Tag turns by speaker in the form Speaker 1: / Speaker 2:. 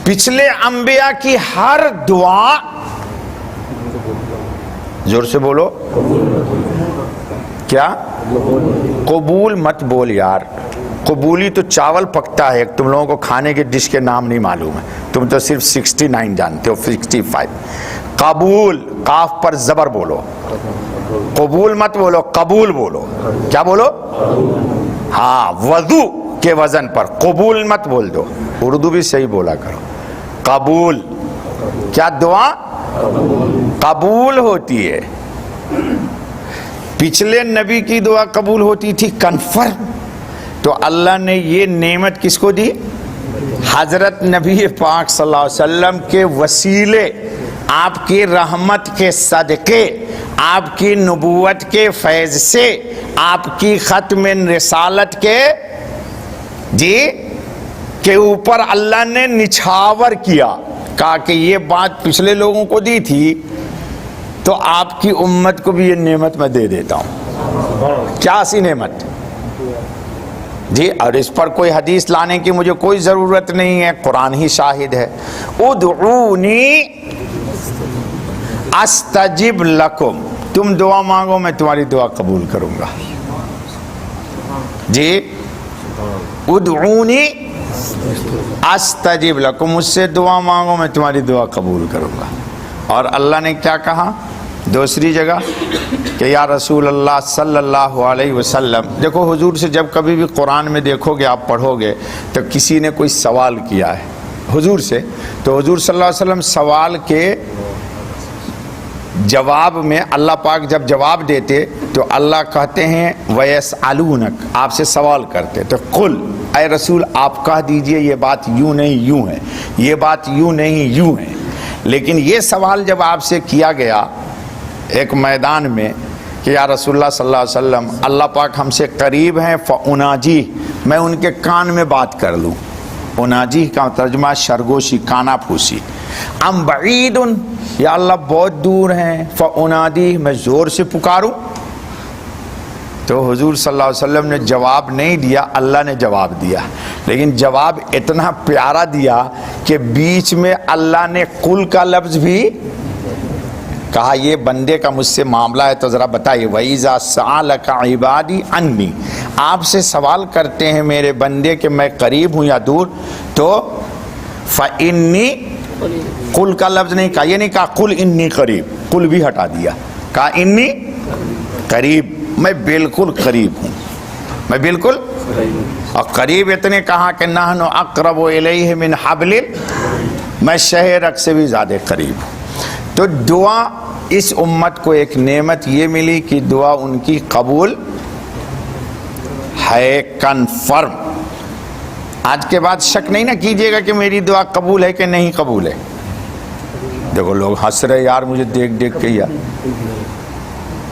Speaker 1: پچھلے انبیاء کی ہر دعا، زور سے بولو، کیا؟ قبول مت بول یار، قبولی تو چاول پکتا ہے، تم لوگوں کو کھانے کے ڈش کے نام نہیں معلوم ہے، تم تو صرف 69 جانتے ہو، 65۔ قبول، قاف پر زبر بولو، قبول مت بولو، قبول بولو، کیا بولو؟ ہاں، وضو کے وزن پر قبول مت بول دو، اردو بھی صحیح بولا کرو۔ قبول، کیا دعا قبول ہوتی ہے؟ پچھلے نبی کی دعا قبول ہوتی تھی کنفرم، تو اللہ نے یہ نعمت کس کو دی؟ حضرت نبی پاک صلی اللہ علیہ وسلم کے وسیلے، آپ کی رحمت کے صدقے، آپ کی نبوت کے فیض سے، آپ کی ختم رسالت کے کے اوپر اللہ نے نچھاور کیا، کہا کہ یہ بات پچھلے لوگوں کو دی تھی تو آپ کی امت کو بھی یہ نعمت میں دے دیتا ہوں۔ کیا سی نعمت جی؟ اور اس پر کوئی حدیث لانے کی مجھے کوئی ضرورت نہیں ہے، قرآن ہی شاہد ہے۔ ادعونی استجب لکم، تم دعا مانگو میں تمہاری دعا قبول کروں گا جی۔ ادعونی استجب لکم، مجھ سے دعا مانگو میں تمہاری دعا قبول کروں گا۔ اور اللہ نے کیا کہا دوسری جگہ کہ یا رسول اللہ صلی اللہ علیہ وسلم، دیکھو حضور سے جب کبھی بھی قرآن میں دیکھو گے، آپ پڑھو گے تو کسی نے کوئی سوال کیا ہے حضور سے، تو حضور صلی اللہ علیہ وسلم سوال کے جواب میں اللہ پاک جب جواب دیتے تو اللہ کہتے ہیں وَيَسْأَلُونَكَ، آپ سے سوال کرتے، تو قل، اے رسول آپ کہہ دیجئے یہ بات یوں نہیں یوں ہے، یہ بات یوں نہیں یوں ہے۔ لیکن یہ سوال جب آپ سے کیا گیا ایک میدان میں کہ یا رسول اللہ صلی اللہ علیہ وسلم، اللہ پاک ہم سے قریب ہیں، فَأُنَاجِيهِ، میں ان کے کان میں بات کر لوں، اناجی کا ترجمہ شرگوشی، کانا پھوسی۔ ام بعید، یا اللہ بہت دور ہیں، فَأُنَادِيهِ، میں زور سے پکاروں۔ تو حضور صلی اللہ علیہ وسلم نے جواب نہیں دیا، اللہ نے جواب دیا، لیکن جواب اتنا پیارا دیا کہ بیچ میں اللہ نے قل کا لفظ بھی کہا، یہ بندے کا مجھ سے معاملہ ہے تو ذرا بتائیے، وَإِذَا سَأَلَكَ عِبَادِي عَنِّي، آپ سے سوال کرتے ہیں میرے بندے کہ میں قریب ہوں یا دور، تو فَإِنِّي، قل کا لفظ نہیں کہا، یہ نہیں کہا قل انی قریب، قل بھی ہٹا دیا، کہا انی قریب، میں بالکل قریب ہوں، میں بالکل، اور قریب اتنے کہا کہ نحن اقرب الیہ من حبل، میں شہ رگ سے بھی زیادہ قریب ہوں۔ تو دعا اس امت کو ایک نعمت یہ ملی کہ دعا ان کی قبول ہے، کنفرم۔ آج کے بعد شک نہیں نہ کیجئے گا کہ میری دعا قبول ہے کہ نہیں قبول ہے۔ دیکھو لوگ ہنس رہے یار مجھے دیکھ دیکھ کے یار،